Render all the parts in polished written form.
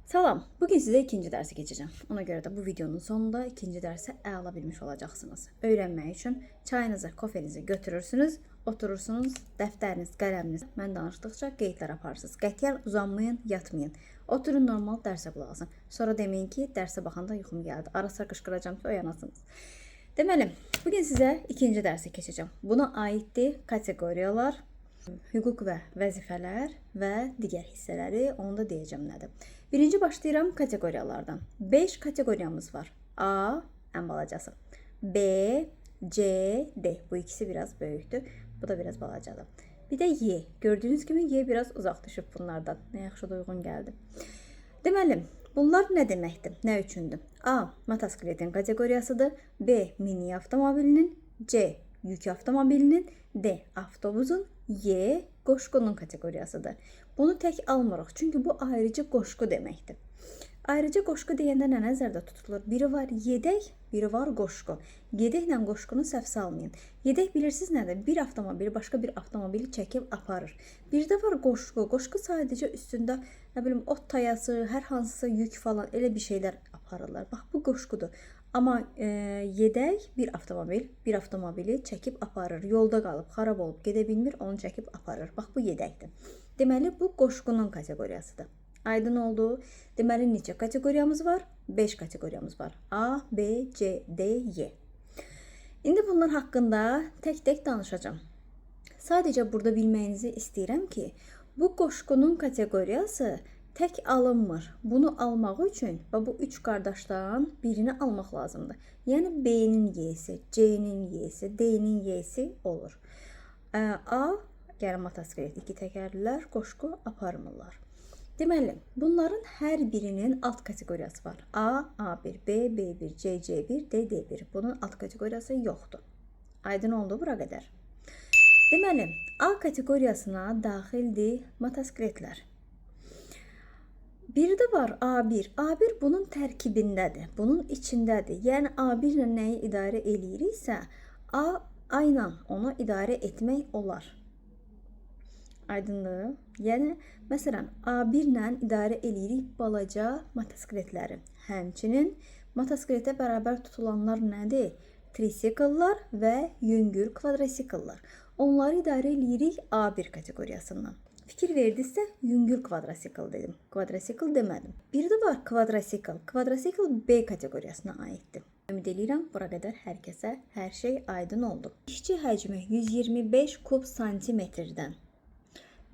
Salam, bugün sizə ikinci dərsi keçəcəm. Ona görə də bu videonun sonunda ikinci dərsi əla bilmiş olacaqsınız. Öyrənmək üçün çayınızı, kofenizi götürürsünüz, oturursunuz, dəftəriniz, qələminiz. Mən danışdıqca qeydlər aparırsınız. Qətiyyən uzanmayın, yatmayın. Oturun, normal dərsə qulaq asın. Sonra deməyin ki, dərsə baxanda yuxum gəldi. Ara-sıra qışqıracağam ki, oyanasınız. Deməli, bugün sizə ikinci dərsi keçəcəm. Buna aiddir kateqoriyalar, hüquq və vəzifələr və digər hissələri, onu da deyəcəm nədir. Birinci başlayıram kateqoriyalardan. 5 kateqoriyamız var. A, ən balacası. B, C, D. Bu ikisi biraz böyükdür. Bu da biraz balacadır. Bir də Y. Gördüyünüz kimi Y biraz uzaq düşüb bunlardan. Nə yaxşı da uyğun gəldi. Deməli, bunlar nə deməkdir? Nə üçündür? A, motosikletin kateqoriyasıdır. B, mini avtomobilinin. C, yük avtomobilinin. D, avtobusun. Y, qoşqunun kateqoriyasıdır. Bunu tək almırıq, çünki bu ayrıca qoşqu deməkdir. Ayrıca qoşqu deyəndə nə nəzərdə tutulur? Biri var yedək, biri var qoşqu. Yedəklə qoşqunu səhv salmayın. Yedək bilirsiniz nədir? Bir avtomobili başqa bir avtomobili çəkib aparır. Bir də var qoşqu. Qoşqu sadəcə üstündə, nə bilim, ot tayası, hər hansısa yük falan elə bir şeylər aparırlar. Bax, bu qoşqudur. Amma yedək bir avtomobili çəkib aparır. Yolda qalıb, xarab olub, gedə bilmir, onu çəkib aparır. Bax, bu yedəkdir. Deməli, bu qoşqunun kateqoriyasıdır. Aydın oldu. Deməli, neçə kateqoriyamız var? 5 kateqoriyamız var. A, B, C, D, Y. İndi bunlar haqqında tək-tək danışacağım. Sadəcə burada bilməyinizi istəyirəm ki, bu qoşqunun kateqoriyası tək alınmır. Bunu almaq üçün bu 3 qardaşdan birini almaq lazımdır. Yəni B-nin Y-si, C-nin Y-si, D-nin Y-si olur. A, yəni motosiklet, 2 təkərlilər qoşqu aparmırlar. Deməli, bunların hər birinin alt kateqoriyası var. A, A1, B, B1, C, C1, D, D1. Bunun alt kateqoriyası yoxdur. Aydın oldu bura qədər. Deməli, A kateqoriyasına daxildir motosikletlər. Bir də var A1. A1 bunun tərkibindədir, bunun içindədir. Yəni A1 ilə nəyi idarə eləyiriksə, A ilə onu idarə etmək olar. Aydındır? Yəni, məsələn, A1 ilə idarə eləyirik balaca motosikletləri. Həmçinin motosikletə bərabər tutulanlar nədir? Trisiklər və yüngül kvadrisiklər. Onları idarə eləyirik A1 kateqoriyasından. Fikir verdinizsə, yüngül kvadrisikl dedim. Kvadrisikl demədim. Bir də var kvadrasikl. Kvadrasikl B kateqoriyasına aiddir. Ümid edirəm, bura qədər hər kəsə hər şey aydın oldu. İşçi həcmi 125 kub santimetrdən.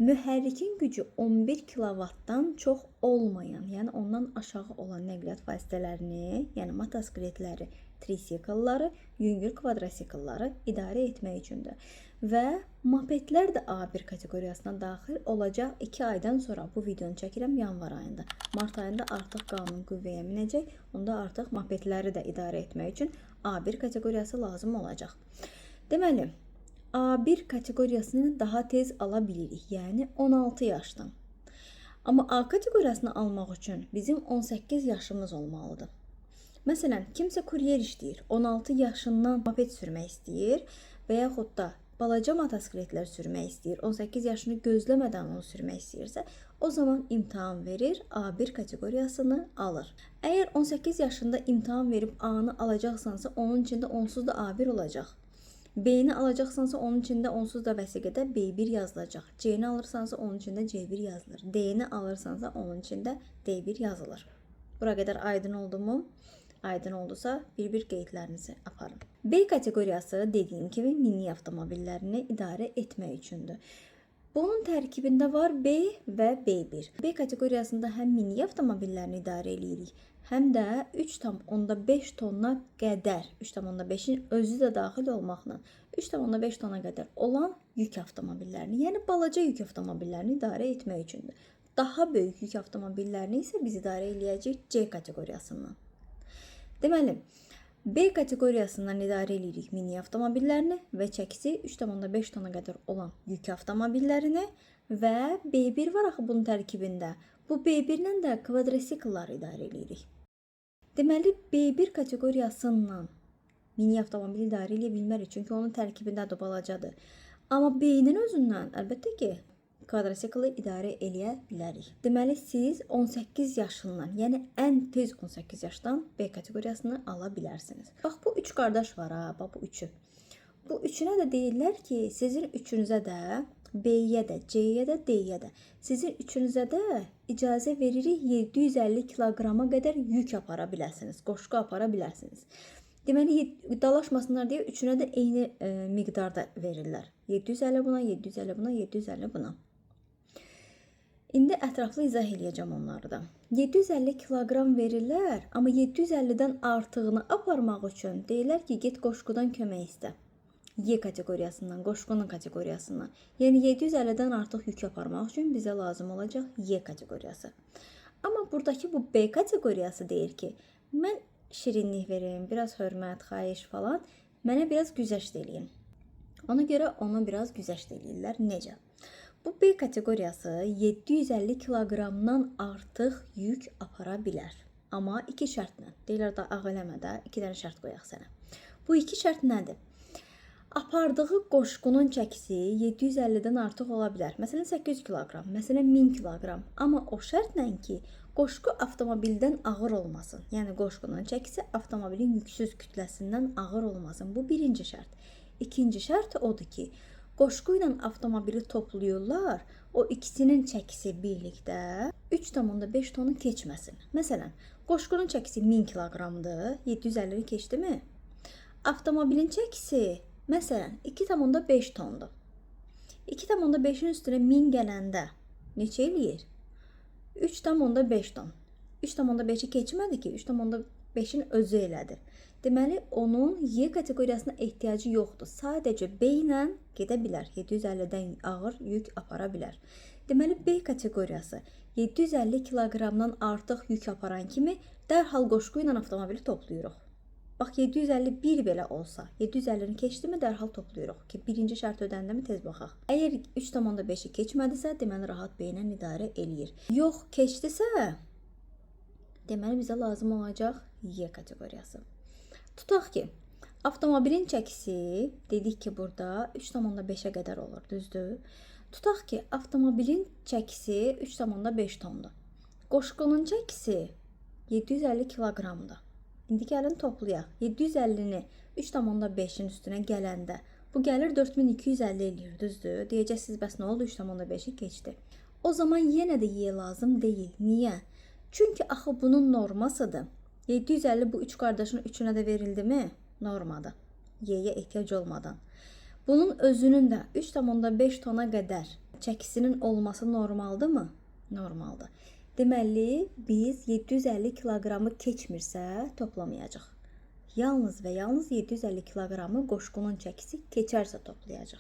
Mühərrikin gücü 11 kilovatdan çox olmayan, yəni ondan aşağı olan nəqliyyat vasitələrini, yəni motosikletləri, trisikilləri, yüngül kvadrisikilləri idarə etmək üçündür. Və mopedlər də A1 kateqoriyasına daxil olacaq. 2 aydan sonra bu videonu çəkirəm yanvar ayında. Mart ayında artıq qanun qüvvəyə minəcək. Onda artıq mopedləri də idarə etmək üçün A1 kateqoriyası lazım olacaq. Deməli, A1 kateqoriyasını daha tez ala bilirik, yəni 16 yaşdan. Amma A kateqoriyasını almaq üçün bizim 18 yaşımız olmalıdır. Məsələn, kimsə kuryer işləyir, 16 yaşından moped sürmək istəyir və yaxud da balaca motosikletlər sürmək istəyir, 18 yaşını gözləmədən onu sürmək istəyirsə, o zaman imtahan verir, A1 kateqoriyasını alır. Əgər 18 yaşında imtahan verib A-nı alacaqsansa, onun içində onsuz da A1 olacaq. B-ni alacaqsansa, onun içində onsuz da vəsiqədə B1 yazılacaq. C-ni alırsansa, onun içində C1 yazılır. D-ni alırsansa, onun içində D1 yazılır. Bura qədər aydın oldu mu? Aydın oldusa, bir-bir qeydlərinizi aparın. B kateqoriyası, dediyim kimi, mini avtomobillərini idarə etmək üçündür. Bunun tərkibində var B və B1. B kateqoriyasında həm mini avtomobillərini idarə edirik, həm də 3,5 tonna qədər, 3,5-in özü də daxil olmaqla 3,5 tonna qədər olan yük avtomobillərini, yəni balaca yük avtomobillərini idarə etmək üçündür. Daha böyük yük avtomobillərini isə biz idarə edəcəyik C kateqoriyasından. Deməli, B kateqoriyasından idarə edirik mini avtomobillərini və çəkisi 3,5 tona qədər olan yük avtomobillərini və B1 var axı bunun tərkibində. Bu B1-lə də kvadrisikləri idarə edirik. Deməli, B1 kateqoriyasından mini avtomobili idarə edə bilmərik, çünki onun tərkibində də balacadır. Amma B-nin özündən əlbəttə ki, kvadrosiklı idarə eləyə bilərik. Deməli siz 18 yaşından, yəni ən tez 18 yaşdan B kateqoriyasını ala bilərsiniz. Bax bu 3 qardaş var ha, bax bu üçü. Bu üçünə də deyirlər ki, sizin üçünüzə də B-yə də, C-yə də, D-yə də. Sizin üçünüzə də icazə veririk 750 kiloqrama qədər yük apara bilərsiniz, qoşqu apara bilərsiniz. Deməli, dalaşmasınlar deyə üçünə də eyni miqdarda verirlər. 750 buna, 750 buna, 750 buna. İndi ətraflı izah eləyəcəm onları da. 750 kiloqram verirlər, amma 750-dən artığını aparmaq üçün deyirlər ki, get qoşqudan kömək istə. Y kateqoriyasından, qoşqunun kateqoriyasından. Yəni 750-dən artıq yük aparmaq üçün bizə lazım olacaq Y kateqoriyası. Amma buradakı bu B kateqoriyası deyir ki, mən şirinlik verin, biraz hörmət, xahiş falan, mənə biraz güzəşt eləyin. Ona görə ona biraz güzəşt eləyirlər. Necə? Bu B kateqoriyası 750 kiloqramdan artıq yük apara bilər. Amma iki şərtlə. Deyirlər da ağ eləmədə, iki dənə şərt qoyaq sənə. Bu iki şərt nədir? Apardığı qoşqunun çəkisi 750-dən artıq ola bilər. Məsələn 800 kiloqram, məsələn 1000 kiloqram. Amma o şərtlə ki, qoşqu avtomobildən ağır olmasın. Yəni qoşqunun çəkisi avtomobilin yüksüz kütləsindən ağır olmasın. Bu birinci şərt. İkinci şərt odur ki, qoşqu ilə avtomobili toplayırlar. O ikisinin çəkisi birlikdə 3,5 tonu keçməsin. Məsələn, qoşqunun çəkisi 1000 kiloqramdır. 750-ni keçdimi? Avtomobilin çəkisi məsələn 2,5 tondur. 2,5-in üstünə 1000 gələndə neçə eləyir? 3,5 ton. 3,5-i keçmədi ki, 3,5-in özü elədi. Deməli, onun Y kateqoriyasına ehtiyacı yoxdur. Sadəcə B ilə gedə bilər. 750-dən ağır yük apara bilər. Deməli, B kateqoriyası 750 kiloqramdan artıq yük aparan kimi dərhal qoşqu ilə avtomobili toplayırıq. Bax, 751 belə olsa, 750-ni keçdimi dərhal toplayırıq ki, birinci şərt ödəndimi tez baxaq. Əgər 3,5-i keçmədisə, deməli, rahat B ilə idarə eləyir. Yox, keçdisə, deməli, bizə lazım olacaq Y kateqoriyası. Tutaq ki, avtomobilin çəkisi, dedik ki, burada 3,5-ə qədər olur, düzdür? Tutaq ki, avtomobilin çəkisi 3,5 tondur. Qoşqunun çəkisi 750 kiloqramdır. İndi gəlin toplayaq. 750-ni 3,5-in üstünə gələndə bu gəlir 4250 eləyir, düzdür? Deyəcəksiniz, bəs nə oldu? 3,5-i keçdi. O zaman yenə də Y lazım deyil. Niyə? Çünki axı bunun normasıdır. 750 bu 3 qardaşın üçünə də verildimi? Normadır. Y-yə ehtiyac olmadan. Bunun özünün də 3,5 tona qədər çəkisinin olması normaldırmı? Normaldır. Deməli, biz 750 kiloqramı keçmirsə toplamayacaq. Yalnız və yalnız 750 kiloqramı qoşqunun çəkisi keçərsə toplayacaq.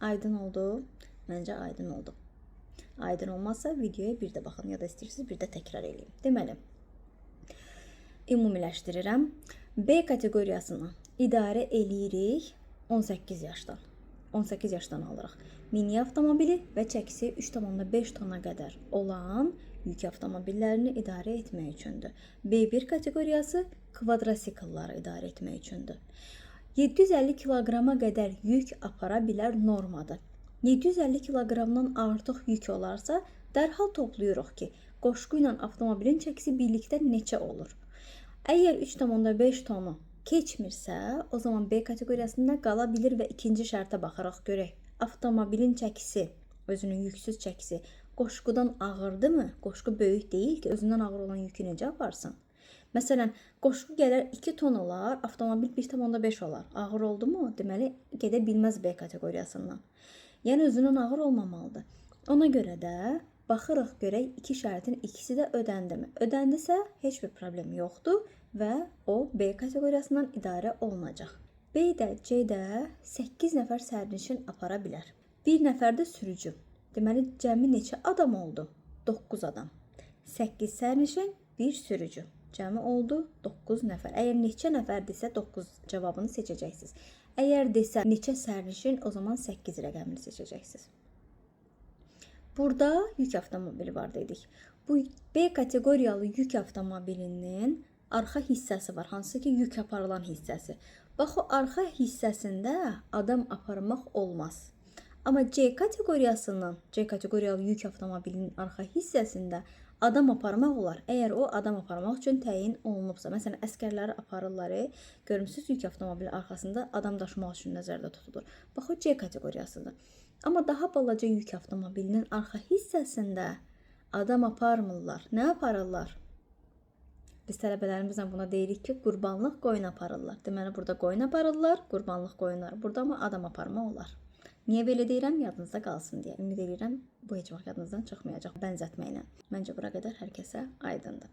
Aydın oldu? Məncə aydın oldu. Aydın olmazsa videoya bir də baxın ya da istəyirsiniz bir də təkrar edeyim. Deməli, ümumiləşdirirəm. B kateqoriyasını idarə eləyirik 18 yaşdan. 18 yaşdan alırıq. Mini avtomobili və çəkisi 3,5 tona qədər olan yük avtomobillərini idarə etmək üçündür. B1 kateqoriyası kvadrosiklları idarə etmək üçündür. 750 kiloqrama qədər yük apara bilər normadır. 750 kiloqramdan artıq yük olarsa, dərhal toplayırıq ki, qoşqu ilə avtomobilin çəkisi birlikdə neçə olur? Əgər 3,5 tonu keçmirsə, o zaman B kateqoriyasında qala bilir və ikinci şərtə baxaraq görək. Avtomobilin çəkisi, özünün yüksüz çəkisi qoşqudan ağırdır? Qoşqu böyük deyil ki, özündən ağır olan yükü necə aparsın? Məsələn, qoşqu gələr 2 ton olar, avtomobil 1,5 olar. Ağır oldu mu? Deməli, gedə bilməz B kateqoriyasından. Yəni, özündən ağır olmamalıdır. Ona görə də baxırıq görək iki şərtin ikisi də ödəndimi? Ödəndisə, heç bir problem yoxdur və o B kateqoriyasından idarə olunacaq. B-də, C-də 8 nəfər sərnişin apara bilər. Bir nəfər də sürücü. Deməli, cəmi neçə adam oldu? 9 adam. 8 sərnişin, bir sürücü. Cəmi oldu 9 nəfər. Əgər neçə nəfərdirsə 9 cavabını seçəcəksiniz. Əgər desə neçə sərnişin, o zaman 8 rəqəmini seçəcəksiniz. Burada yük avtomobili var dedik. Bu B kateqoriyalı yük avtomobilinin arxa hissəsi var. Hansı ki, yük aparılan hissəsi. Bax, o arxa hissəsində adam aparmaq olmaz. Amma C kateqoriyasından, C kateqoriyalı yük avtomobilinin arxa hissəsində adam aparmaq olar. Əgər o adam aparmaq üçün təyin olunubsa, məsələn, əsgərləri aparırlar, görmüsünüz yük avtomobili arxasında adam daşımaq üçün nəzərdə tutulur. Bax, o C kateqoriyasıdır. Amma daha balaca yük avtomobilinin arxa hissəsində adam aparmırlar. Nə aparırlar? Biz tələbələrimizlə buna deyirik ki, qurbanlıq qoyun aparırlar. Deməli, burada qoyun aparırlar, qurbanlıq qoyunlar. Burada amma adam aparmaq olar. Niyə belə deyirəm? Yadınızda qalsın deyə. Ümid edirəm, bu heç vaxt yadınızdan çıxmayacaq bənzətməklə. Məncə, bura qədər hər kəsə aydındır.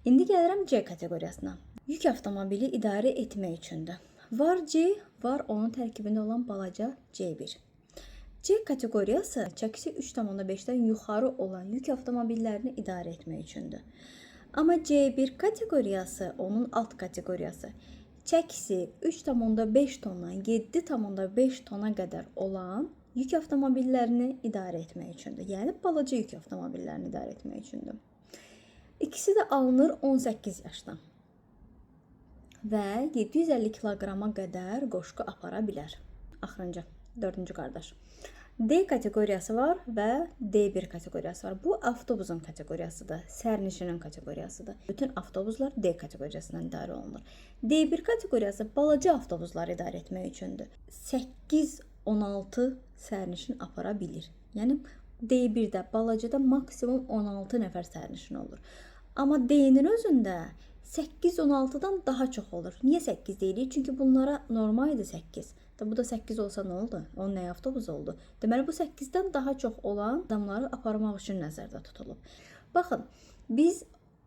İndi gəlirəm C kateqoriyasına. Yük avtomobili idarə etmək üçündür. Var C, var onun tərkibində olan balaca C1. C kateqoriyası çəkisi 3,5-dən yuxarı olan yük avtomobillərini idarə etmək üçündür. Amma C1 kateqoriyası onun alt kateqoriyası. Çəkisi 3,5 tondan 7,5 tona qədər olan yük avtomobillərini idarə etmək üçündür. Yəni, balaca yük avtomobillərini idarə etmək üçündür. İkisi də alınır 18 yaşdan və 750 kiloqrama qədər qoşqu apara bilər. Axırıncı, dördüncü qardaş. D kateqoriyası var və D1 kateqoriyası var. Bu avtobusun kateqoriyasıdır, sərnişinin kateqoriyasıdır. Bütün avtobuslar D kateqoriyasından idarə olunur. D1 kateqoriyası balaca avtobusları idarə etmək üçündür. 8-16 sərnişin apara bilir. Yəni D1-də, balacada maksimum 16 nəfər sərnişin olur. Amma D-nin özündə 8-16-dan daha çox olur. Niyə 8 deyirik? Çünki bunlara normal idi 8. Bu da 8 olsa nə oldu? O nə avtobus oldu? Deməli, bu 8-dən daha çox olan adamları aparmaq üçün nəzərdə tutulub. Baxın, biz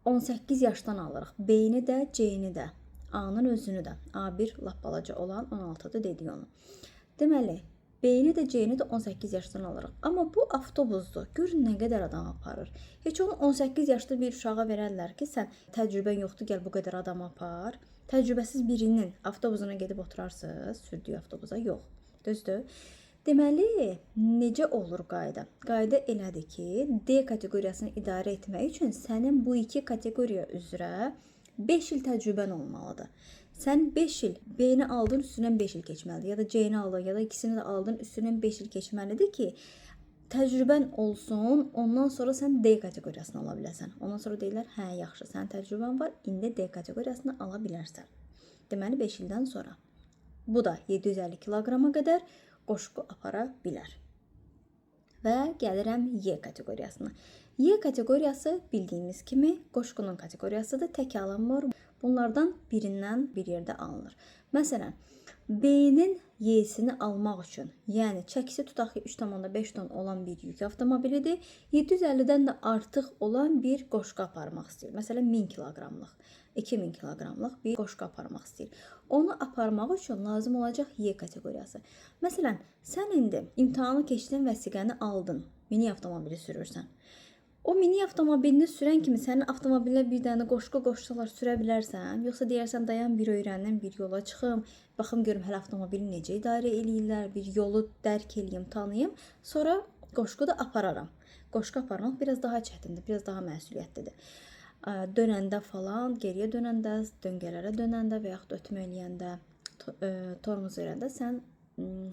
18 yaşdan alırıq. B-ni də, C-ni də, A-nın özünü də. A1 lap balaca olan 16-dır dedik onu. Deməli, B-ni də, C-ni də 18 yaşdan alırıq. Amma bu avtobusdur. Görün nə qədər adam aparır. Heç onu 18 yaşlı bir uşağa verərlər ki, sən təcrübən yoxdur, gəl bu qədər adam apar. Təcrübəsiz birinin avtobusuna gedib oturarsınız, sürdüyü avtobusa yox. Düzdür? Deməli, necə olur qayda? Qayda elədir ki, D kateqoriyasını idarə etmək üçün sənin bu iki kateqoriya üzrə 5 il təcrübən olmalıdır. Sən 5 il B-ni aldın, üstündən 5 il keçməlidir. Ya da C-ni aldın, ya da ikisini də aldın, üstündən 5 il keçməlidir ki, təcrübən olsun, ondan sonra sən D kateqoriyasını ala biləsən. Ondan sonra deyirlər, hə, yaxşı, sənin təcrübən var, indi D kateqoriyasını ala bilərsən. Deməli, 5 ildən sonra. Bu da 750 kiloqrama qədər qoşqu apara bilər. Və gəlirəm Y kateqoriyasına. Y kateqoriyası bildiyimiz kimi qoşqunun kateqoriyasıdır, tək alınmır. Bunlardan birindən bir yerdə alınır. Məsələn, B-nin Y-sini almaq üçün, yəni çəkisi tutaq ki 3,5 ton olan bir yük avtomobilidir, 750-dən də artıq olan bir qoşqu aparmaq istəyir. Məsələn, 1000 kiloqramlıq, 2000 kiloqramlıq bir qoşqu aparmaq istəyir. Onu aparmaq üçün lazım olacaq Y kateqoriyası. Məsələn, sən indi imtahanı keçdin, vəsiqəni aldın, mini avtomobili sürürsən. O mini avtomobilini sürən kimi sənin avtomobilinə bir dənə qoşqu qoşsalar sürə bilərsən, yoxsa deyərsən dayan bir öyrənim, bir yola çıxım, baxım görüm hələ avtomobili necə idarə eləyirlər, bir yolu dərk eləyim, tanıyım, sonra qoşqu da apararam. Qoşqu aparmaq biraz daha çətindir, biraz daha məsuliyyətlidir. Dönəndə falan, geriyə dönəndə, döngələrə dönəndə və yaxud ötmə eləyəndə, tormuz verəndə sən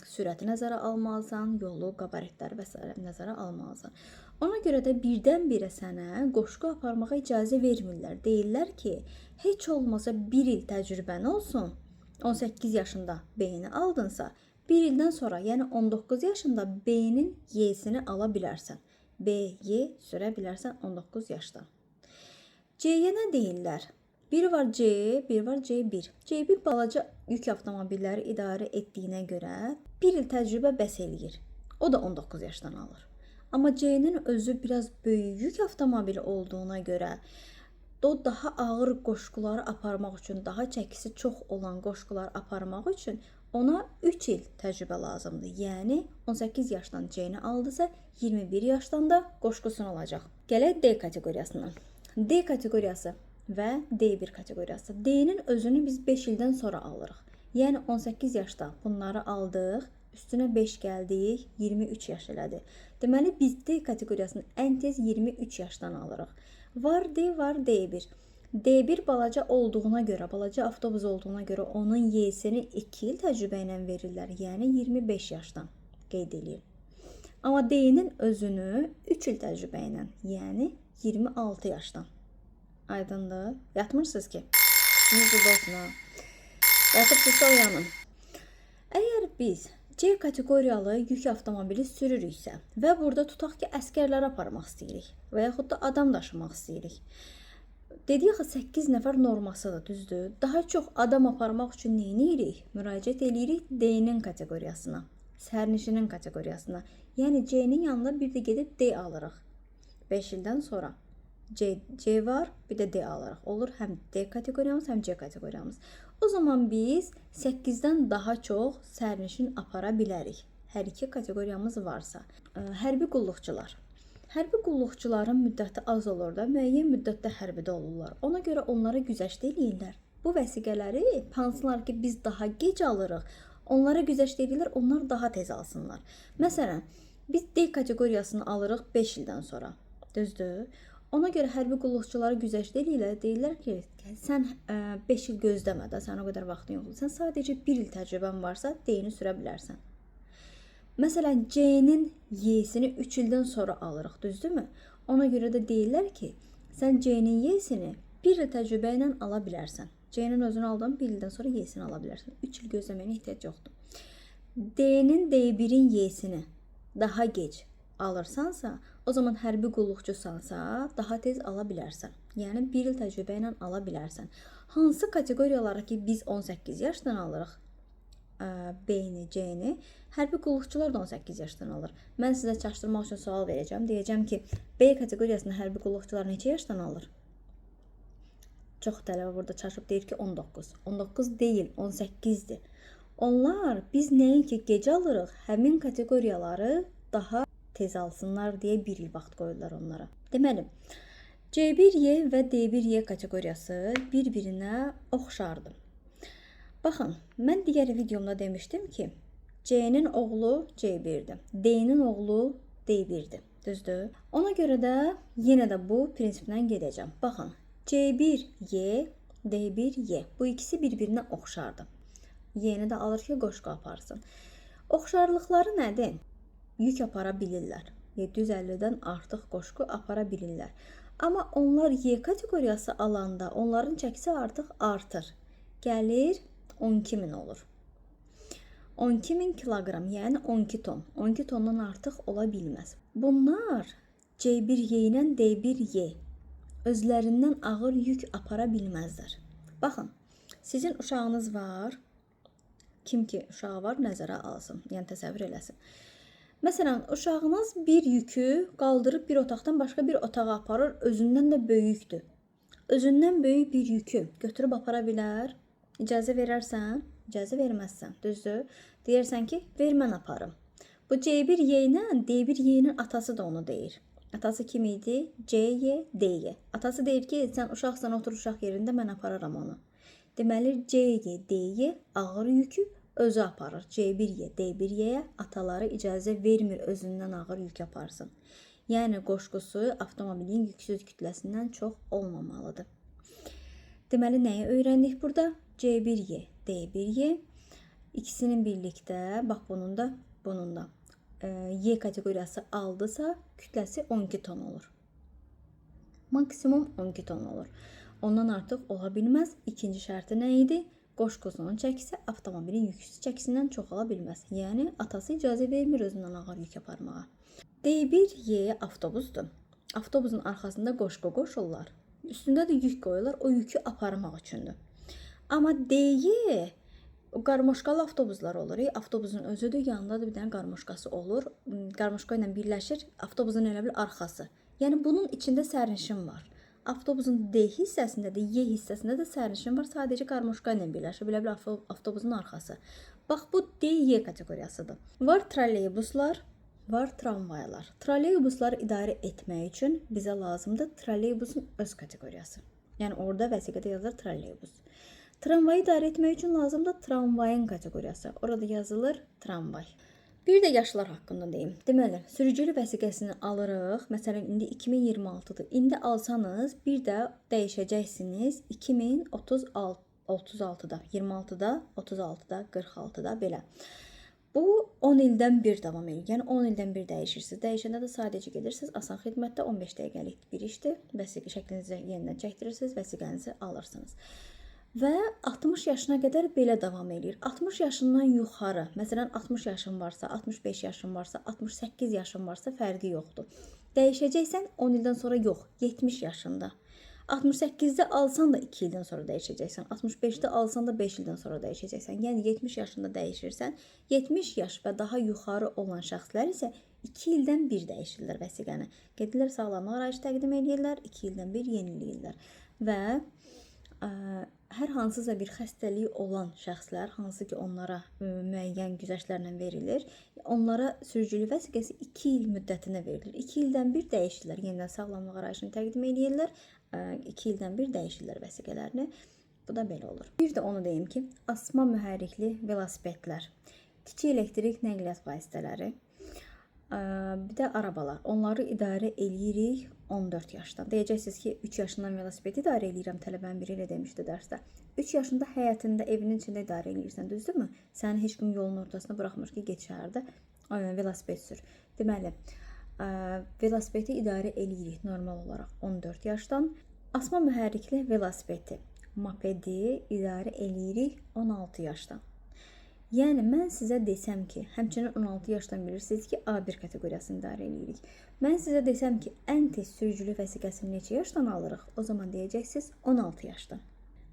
sürəti nəzərə almalısan, yolu, qabaretləri və s. nəzərə almalısan. Ona görə də birdən-birə sənə qoşqu aparmağa icazə vermirlər. Deyirlər ki, heç olmasa 1 il təcrübən olsun, 18 yaşında B-ni aldınsa, 1 ildən sonra, yəni 19 yaşında B-nin Y-sini ala bilərsən. B-Y sürə bilərsən 19 yaşda. C-yə nə deyirlər? Biri var C, biri var C1. C1 balaca yük avtomobilləri idarə etdiyinə görə 1 il təcrübə bəs eləyir. O da 19 yaşdan alır. Amma C-nin özü biraz böyük yük avtomobili olduğuna görə o daha ağır qoşquları aparmaq üçün, daha çəkisi çox olan qoşquları aparmaq üçün ona 3 il təcrübə lazımdır. Yəni 18 yaşdan C-ni aldısa 21 yaşdan da qoşqusunu alacaq. Gələk D kateqoriyasına. D kateqoriyası və D1 kateqoriyası. D-nin özünü biz 5 ildən sonra alırıq. Yəni 18 yaşda bunları aldıq, üstünə 5 gəldik, 23 yaş elədi. Deməli, biz D kateqoriyasını ən tez 23 yaşdan alırıq. Var D, var D1. D1 balaca olduğuna görə, balaca avtobus olduğuna görə onun Y-sini 2 il təcrübə ilə verirlər, yəni 25 yaşdan. qeyd edir. Amma D-nin özünü 3 il təcrübə ilə, yəni 26 yaşdan. Aydındır? Yatmırsınız ki? Sizin olsun ha. Yatıbsızsa uyanın. Əgər biz C kateqoriyalı yük avtomobili sürürüksə və burada tutaq ki, əskərləri aparmaq istəyirik və yaxud da adam daşımaq istəyirik. Dedik axı 8 nəfər normasıdır, düzdür? Daha çox adam aparmaq üçün nə edirik? Müraciət edirik D-nin kateqoriyasına, sərnişinin kateqoriyasına. Yəni C-nin yanında bir də gedib D alırıq. 5 ildən sonra C var, bir də D alırıq. Olur həm D kateqoriyamız, həm C kateqoriyamız. O zaman biz 8-dən daha çox sərnişin apara bilərik. Hər iki kateqoriyamız varsa. Hərbi qulluqçular. Hərbi qulluqçuların müddəti az olur da, müəyyən müddətdə hərbidə olurlar. Ona görə onlara güzəşt eləyirlər. Bu vəsiqələri hansılar ki, biz daha gec alırıq, onlara güzəşt edirlər, onlar daha tez alsınlar. Məsələn, biz D kateqoriyasını alırıq 5 ildən sonra, düzdür? Ona görə hərbi qulluqçulara güzəşt eləyirlər, deyirlər ki, sən 5 il gözləmə də, sən o qədər vaxtın yoxdur. Sən sadəcə 1 il təcrübən varsa, D-ni sürə bilərsən. Məsələn, C-nin Y-sini 3 ildən sonra alırıq, düzdürmü? Ona görə də deyirlər ki, sən C-nin Y-sini 1 il təcrübə ilə ala bilərsən. C-nin özünü aldın, 1 ildən sonra Y-sini ala bilərsən. 3 il gözləməyə ehtiyac yoxdur. D-nin D1-in Y-sini daha gec alırsansa, o zaman hərbi qulluqçusansa, daha tez ala bilərsən. Yəni 1 il təcrübə ilə ala bilərsən. Hansı kateqoriyalara ki, biz 18 yaşdan alırıq? B-ni, C-ni, hərbi qulluqçular da 18 yaşdan alır. Mən sizə çaşdırmaq üçün sual verəcəm. Deyəcəm ki, B kateqoriyasında hərbi qulluqçular neçə yaşdan alır? Çox tələbə burada çaşıb deyir ki, 19. 19 deyil, 18-dir. Onlar biz nəinki gec alırıq, həmin kateqoriyaları daha tez alsınlar deyə 1 il vaxt qoyurlar onlara. Deməli, C1Y və D1Y kateqoriyası bir-birinə oxşardır. Baxın, mən digər videomda demişdim ki, C-nin oğlu C1'dir, D-nin oğlu D1'dir, düzdür? Ona görə də yenə də bu prinsipdən gedəcəm. Baxın, C1Y, D1Y, bu ikisi bir-birinə oxşardır. Y-ni də alır ki, qoşqu aparsın. Oxşarlıqları nədir? Yük apara bilirlər. 750-dən artıq qoşqu apara bilirlər. Amma onlar Y kateqoriyası alanda onların çəkisi artıq artır. Gəlir 12.000 olur. 12.000 kiloqram, yəni 12 ton. 12 tondan artıq ola bilməz. Bunlar C1Y ilə D1Y özlərindən ağır yük apara bilməzlər. Baxın, sizin uşağınız var. Kim ki uşağı var, nəzərə alsın, yəni təsəvvür eləsin. Məsələn, uşağınız bir yükü qaldırıb bir otaqdan başqa bir otağa aparır, özündən də böyükdür. Özündən böyük bir yükü götürüb apara bilər. İcazə verərsən, icazə verməzsən, düzdür? Deyərsən ki, ver mən aparım. Bu C1Y ilə D1Y-nin atası da onu deyir. Atası kim idi? C-Y, D-Y. Atası deyir ki, sən uşaqsan, otur uşaq yerində, mən apararam onu. Deməli, C-Y, D-Y ağır yükü özü aparır. C1Y, D1Y-yə ataları icazə vermir özündən ağır yük aparsın. Yəni, qoşqusu avtomobilin yüksüz kütləsindən çox olmamalıdır. Deməli, nəyi öyrəndik burada? C1Y, D1Y ikisinin birlikdə, bax bunun da Y kateqoriyası aldısa, kütləsi 12 ton olur. Maksimum 12 ton olur. Ondan artıq ola bilməz. İkinci şərti nə idi? Qoşqusunun çəkisi avtomobilin yüksüz çəkisindən çox ola bilməz. Yəni, atası icazə vermir özündən ağır yük aparmağa. D1Y avtobusdur. Avtobusun arxasında qoşqu qoşurlar. Üstündə də yük qoyurlar, o yükü aparmaq üçündür. Amma D-Y qarmoşkalı avtobuslar olur. Avtobusun özüdür, yanında da bir dənə qarmoşkası olur. Qarmoşka ilə birləşir, avtobusun elə bil arxası. Yəni, bunun içində sərnişin var. Avtobusun D hissəsində də, Y hissəsində də sərnişin var. Sadəcə qarmoşka ilə birləşir, belə bir avtobusun arxası. Bax, bu D-Y kateqoriyasıdır. Var trolleybuslar, var tramvaylar. Trolleybusları idarə etmək üçün bizə lazımdır trolleybusun öz kateqoriyası. Yəni, orada vəsiqədə yazılır trolleybus. Tramvayı idarə etmək üçün lazımdır tramvayın kateqoriyası. Orada yazılır tramvay. Bir də yaşlar haqqında deyim. Deməli, sürücülü vəsiqəsini alırıq. Məsələn, indi 2026-dır. İndi alsanız, bir də dəyişəcəksiniz 2036-da, 26-da, 36-da, 46-da belə. Bu 10 ildən bir davam edir. Yəni 10 ildən bir dəyişirsiniz. Dəyişəndə də sadəcə gedirsiniz asan xidmətdə 15 dəqiqəlik bir işdir. Vəsiqə şəklinizi yenidən çəkdirirsiniz, vəsiqənizi alırsınız. Və 60 yaşına qədər belə davam edir. 60 yaşından yuxarı, məsələn 60 yaşın varsa, 65 yaşın varsa, 68 yaşın varsa fərqi yoxdur. Dəyişəcəksən 10 ildən sonra yox, 70 yaşında. 68-də alsan da 2 ildən sonra dəyişəcəksən. 65-də alsan da 5 ildən sonra dəyişəcəksən. Yəni 70 yaşında dəyişirsən. 70 yaş və daha yuxarı olan şəxslər isə 2 ildən bir dəyişirlər vəsiqəni. Gedirlər sağlamlıq arayışı təqdim edirlər, 2 ildən bir yeniləyirlər. Və hər hansısa bir xəstəliyi olan şəxslər, hansı ki onlara müəyyən güzəştlərlə verilir, onlara sürücülük vəsiqəsi 2 il müddətinə verilir. 2 ildən bir dəyişirlər. Yenidən sağlamlıq arayışını təqdim edirlər. 2 ildən bir dəyişirlər vəsiqələrini. Bu da belə olur. Bir də onu deyim ki, asma mühərrikli velosipedlər, kiçik elektrik nəqliyyat vasitələri, bir də arabalar. Onları idarə eləyirik 14 yaşdan. Deyəcəksiniz ki, 3 yaşından velosiped idarə eləyirəm, tələbənin biri elə demişdi dərsdə. 3 yaşında həyətində, evinin içində idarə eləyirsən, düzdürmü? Səni heç kim yolun ortasına buraxmır ki, get şəhərdə velosiped sür. Deməli, velosipedi idarə eləyirik normal olaraq 14 yaşdan. Asma mühərrikli velosipedi, mopedi idarə eləyirik 16 yaşdan. Yəni, mən sizə desəm ki, həmçinin 16 yaşdan bilirsiniz ki, A1 kateqoriyasını idarə eləyirik. Mən sizə desəm ki, ən tez sürücülük vəsiqəsini neçə yaşdan alırıq? O zaman deyəcəksiniz 16 yaşdan.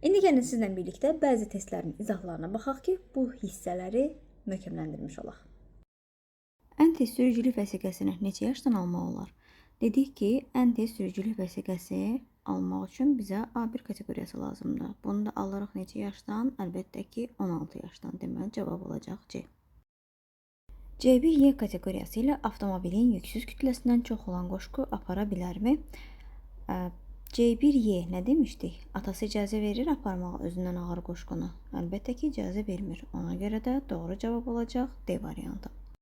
İndi gəlin sizlə birlikdə bəzi testlərin izahlarına baxaq ki, bu hissələri möhkəmləndirmiş olaq. Ən tez sürücülük vəsiqəsini neçə yaşdan almaq olar? Dedik ki, ən tez sürücülük vəsiqəsi almaq üçün bizə A1 kateqoriyası lazımdır. Bunu da alırıq neçə yaşdan? Əlbəttə ki, 16 yaşdan. Deməli, cavab olacaq C. C1Y kateqoriyası ilə avtomobilin yüksüz kütləsindən çox olan qoşqu apara bilərmi? C1Y nə demişdik? Atası icazə verir aparmağa özündən ağır qoşqunu. Əlbəttə ki, icazə vermir. Ona görə də doğru cavab olacaq D variantı.